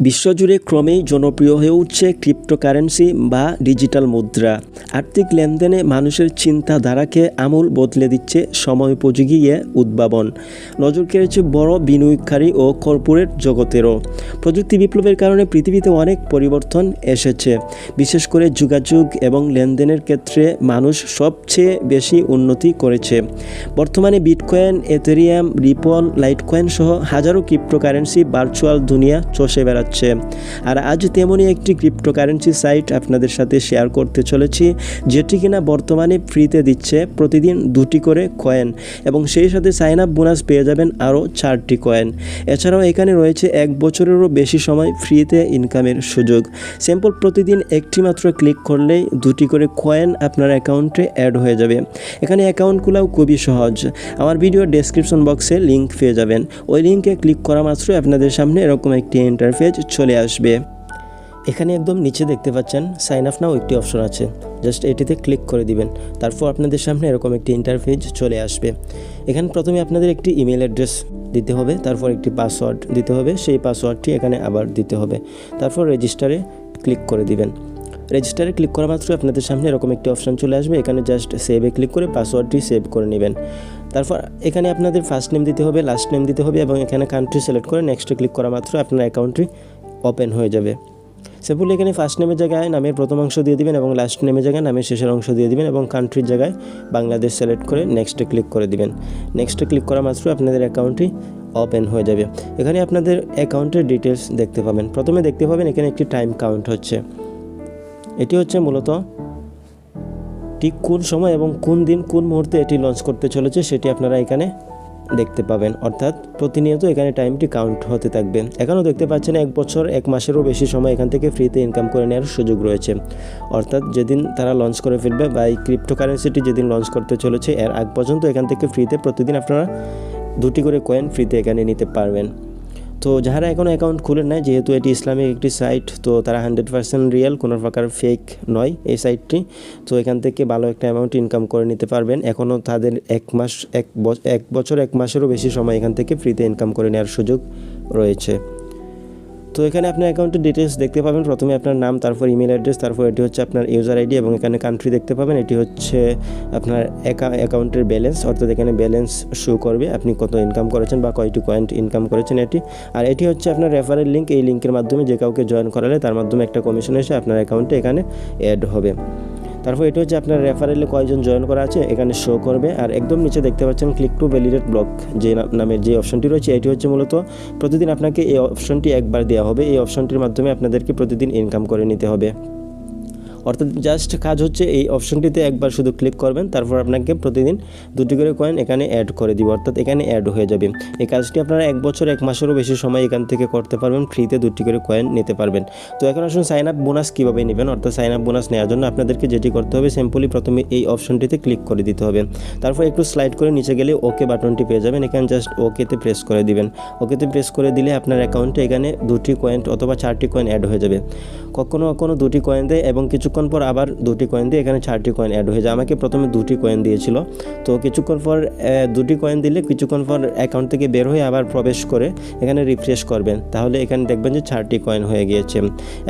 বিশ্বজুড়ে ক্রমেই জনপ্রিয় হয়ে উঠছে ক্রিপ্টোকারেন্সি বা ডিজিটাল মুদ্রা। আর্থিক লেনদেনে মানুষের চিন্তাধারাকে আমূল বদলে দিচ্ছে সময়োপযোগী এ উদ্ভাবন। নজর কেড়েছে বড় বিনিয়োগকারী ও কর্পোরেট জগতেরও। প্রযুক্তি বিপ্লবের কারণে পৃথিবীতে অনেক পরিবর্তন এসেছে। বিশেষ করে যোগাযোগ এবং লেনদেনের ক্ষেত্রে মানুষ সবচেয়ে বেশি উন্নতি করেছে। বর্তমানে বিটকয়েন, ইথেরিয়াম, রিপল, লাইটকয়েন সহ হাজারো ক্রিপ্টোকারেন্সি ভার্চুয়াল দুনিয়া চষে বেড়াচ্ছে। আর আজ তেমনই একটি ক্রিপ্টোকারেন্সি সাইট আপনাদের সাথে শেয়ার করতে চলেছি, যেটি কিনা বর্তমানে ফ্রিতে দিচ্ছে প্রতিদিন 2টি করে কয়েন, এবং সেই সাথে সাইন আপ বোনাস পেয়ে যাবেন আরও 4টি কয়েন। এছাড়াও এখানে রয়েছে 1 বছরেরও বেশি সময় ফ্রিতে ইনকামের সুযোগ। সিম্পল প্রতিদিন একটি মাত্র ক্লিক করলেই 2টি করে কয়েন আপনার অ্যাকাউন্টে অ্যাড হয়ে যাবে। এখানে অ্যাকাউন্ট খোলাও খুবই সহজ। আমার ভিডিও ডেসক্রিপশন বক্সে লিঙ্ক পেয়ে যাবেন। ওই লিঙ্কে ক্লিক করা মাত্রই আপনাদের সামনে এরকম একটি ইন্টারফেস চলে আসবে। এখানে একদম নিচে দেখতে পাচ্ছেন সাইন আপ নাও একটি অপশন আছে, জাস্ট এটিতে ক্লিক করে দিবেন। তারপর আপনাদের সামনে এরকম একটি ইন্টারফেস চলে আসবে। এখানে প্রথমে আপনাদের একটি ইমেল অ্যাড্রেস দিতে হবে, তারপর একটি পাসওয়ার্ড দিতে হবে, সেই পাসওয়ার্ডটি এখানে আবার দিতে হবে। তারপর রেজিস্টারে ক্লিক করে দিবেন। রেজিস্টারে ক্লিক করা মাত্র আপনাদের সামনে এরকম একটি অপশন চলে আসবে। এখানে জাস্ট সেভে ক্লিক করে পাসওয়ার্ডটি সেভ করে নেবেন। তারপর এখানে আপনাদের ফার্স্ট নেম দিতে হবে, লাস্ট নেম দিতে হবে, এবং এখানে কান্ট্রি সিলেক্ট করে নেক্সটে ক্লিক করা মাত্র আপনার অ্যাকাউন্টটি ওপেন হয়ে যাবে। সিম্পলি এখানে ফার্স্ট নেমের জায়গায় নামের প্রথম অংশ দিয়ে দিবেন, এবং লাস্ট নেমের জায়গায় নামের শেষের অংশ দিয়ে দিবেন, এবং কান্ট্রির জায়গায় বাংলাদেশ সিলেক্ট করে নেক্সটে ক্লিক করে দিবেন। নেক্সটে ক্লিক করা মাত্র আপনাদের অ্যাকাউন্টটি ওপেন হয়ে যাবে। এখানে আপনাদের অ্যাকাউন্টের ডিটেলস দেখতে পাবেন। প্রথমে দেখতে পাবেন এখানে একটি টাইম কাউন্ট হচ্ছে। এটি হচ্ছে মূলত ঠিক কোন সময় এবং কোন দিন কোন মুহূর্তে এটি লঞ্চ করতে চলেছে সেটি আপনারা এখানে দেখতে পাবেন। অর্থাৎ প্রতিনিয়ত এখানে টাইমটি কাউন্ট হতে থাকবে। এখানেও দেখতে পাচ্ছেন 1 বছর 1 মাসেরও বেশি সময় এখান থেকে ফ্রিতে ইনকাম করে নেওয়ার সুযোগ রয়েছে। অর্থাৎ যেদিন তারা লঞ্চ করে ফেলবে বা এই ক্রিপ্টোকারেন্সিটি যেদিন লঞ্চ করতে চলেছে এর আগ পর্যন্ত এখান থেকে ফ্রিতে প্রতিদিন আপনারা 2টি করে কয়েন ফ্রিতে এখানে নিতে পারবেন। তো যারা এখনও অ্যাকাউন্ট খুলেন নাই, যেহেতু এটি ইসলামিক একটি সাইট, তো তারা 100% রিয়েল, কোনো প্রকার ফেক নয় এই সাইটটি। তো এখান থেকে ভালো একটা অ্যামাউন্ট ইনকাম করে নিতে পারবেন। এখনও তাদের 1 বছর 1 মাসেরও বেশি সময় এখান থেকে ফ্রিতে ইনকাম করে নেওয়ার সুযোগ রয়েছে। তো এখানে আপনার অ্যাকাউন্টের ডিটেলস দেখতে পাবেন। প্রথমে আপনার নাম, তারপর ইমেল অ্যাড্রেস, তারপর এটি হচ্ছে আপনার ইউজার আইডি, এবং এখানে কান্ট্রি দেখতে পাবেন। এটি হচ্ছে আপনার অ্যাকাউন্টের ব্যালেন্স, অর্থাৎ এখানে ব্যালেন্স শো করবে আপনি কত ইনকাম করেছেন বা কয়টি কয়েন ইনকাম করেছেন এটি। আর এটি হচ্ছে আপনার রেফারেল লিঙ্ক। এই লিঙ্কের মাধ্যমে যে কাউকে জয়েন করালে তার মাধ্যমে একটা কমিশন এসে আপনার অ্যাকাউন্টে এখানে অ্যাড হবে। তারপর এটা হচ্ছে আপনার রেফারেলে কয়জন জয়েন করা আছে এখানে শো করবে। আর একদম নিচে দেখতে পাচ্ছেন ক্লিক টু ভ্যালিডেট ব্লক যে নামের যে অপশনটি রয়েছে, এটি হচ্ছে মূলত প্রতিদিন আপনাকে এই অপশনটি একবার দেওয়া হবে। এই অপশনটির মাধ্যমে আপনাদেরকে প্রতিদিন ইনকাম করে নিতে হবে। অর্থাৎ জাস্ট কাজ হচ্ছে এই অপশনটিতে একবার শুধু ক্লিক করবেন, তারপর আপনাকে প্রতিদিন 2টি করে কয়েন এখানে অ্যাড করে দিব, অর্থাৎ এখানে অ্যাড হয়ে যাবে। এই কাজটি আপনারা 1 বছর 1 মাসেরও বেশি সময় এখান থেকে করতে পারবেন, ফ্রিতে 2টি করে কয়েন নিতে পারবেন। তো এখন আসুন সাইন আপ বোনাস কীভাবে নেবেন। অর্থাৎ সাইন আপ বোনাস নেওয়ার জন্য আপনাদেরকে যেটি করতে হবে, সিম্পলি প্রথমে এই অপশনটিতে ক্লিক করে দিতে হবে। তারপর একটু স্লাইড করে নিচে গেলে ওকে বাটনটি পেয়ে যাবেন। এখানে জাস্ট ওকেতে প্রেস করে দিবেন। ওকেতে প্রেস করে দিলে আপনার অ্যাকাউন্টে এখানে 2টি কয়েন অথবা 4টি কয়েন অ্যাড হয়ে যাবে। কখনো 2টি কয়েন দেয়, এবং কিছুক্ষণ পর আবার 2টি কয়েন দিয়ে এখানে 4টি কয়েন অ্যাড হয়ে যায়। আমাকে প্রথমে 2টি কয়েন দিয়েছিল, তো কিছুক্ষণ পর 2টি কয়েন দিলে কিছুক্ষণ পর অ্যাকাউন্ট থেকে বের হয়ে আবার প্রবেশ করে এখানে রিফ্রেশ করবেন, তাহলে এখানে দেখবেন যে 4টি কয়েন হয়ে গিয়েছে।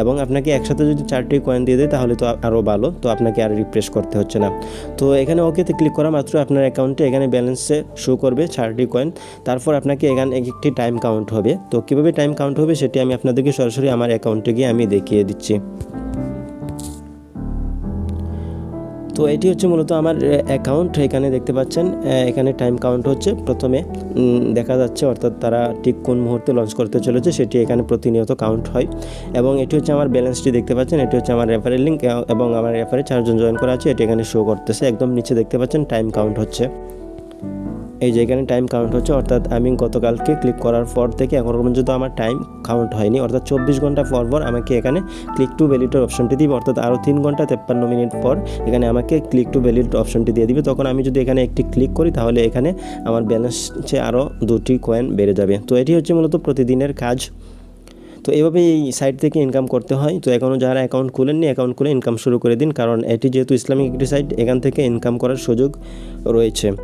এবং আপনাকে একসাথে যদি 4টি কয়েন দিয়ে দেয় তাহলে তো আরও ভালো, তো আপনাকে আর রিফ্রেশ করতে হচ্ছে না। তো এখানে ওকেতে ক্লিক করা মাত্র আপনার অ্যাকাউন্টে এখানে ব্যালেন্সে শো করবে 4টি কয়েন। তারপর আপনাকে এখানে একটি টাইম কাউন্ট হবে। তো কীভাবে টাইম কাউন্ট হবে সেটি আমি আপনাদেরকে সরাসরি আমার অ্যাকাউন্টে গিয়ে আমি দেখিয়ে দিচ্ছি। তো এটি হচ্ছে মূলত আমার অ্যাকাউন্ট। এখানে দেখতে পাচ্ছেন এখানে টাইম কাউন্ট হচ্ছে প্রথমে দেখা যাচ্ছে, অর্থাৎ তারা ঠিক কোন মুহূর্তে লঞ্চ করতে চলেছে সেটি এখানে প্রতিনিয়ত কাউন্ট হয়। এবং এটি হচ্ছে আমার ব্যালেন্সটি দেখতে পাচ্ছেন। এটি হচ্ছে আমার রেফারেল লিঙ্ক, এবং আমার রেফারে 4জন জয়েন করা আছে, এটি এখানে শো করতেছে। একদম নিচে দেখতে পাচ্ছেন টাইম কাউন্ট হচ্ছে। এই যে এখানে টাইম কাউন্ট হচ্ছে, অর্থাৎ আমি গতকালকে ক্লিক করার পর থেকে এখন পর্যন্ত আমার টাইম কাউন্ট হয়নি। অর্থাৎ 24 ঘন্টা পর আমাকে এখানে ক্লিক টু ভ্যালিডেট অপশনটি দিবে। অর্থাৎ আরও 3 ঘন্টা 53 মিনিট পর এখানে আমাকে ক্লিক টু ভ্যালিডেট অপশনটি দিয়ে দিবে। তখন আমি যদি এখানে একটি ক্লিক করি তাহলে এখানে আমার ব্যালেন্সে আরও 2টি কয়েন বেড়ে যাবে। তো এটি হচ্ছে মূলত প্রতিদিনের কাজ। তো এইভাবে এই সাইট থেকে ইনকাম করতে হয়। তো এখনও যারা অ্যাকাউন্ট খুলেননি, অ্যাকাউন্ট খুলে ইনকাম শুরু করে দিন, কারণ এটি যেহেতু ইসলামিক একটি সাইট, এখান থেকে ইনকাম করার সুযোগ রয়েছে।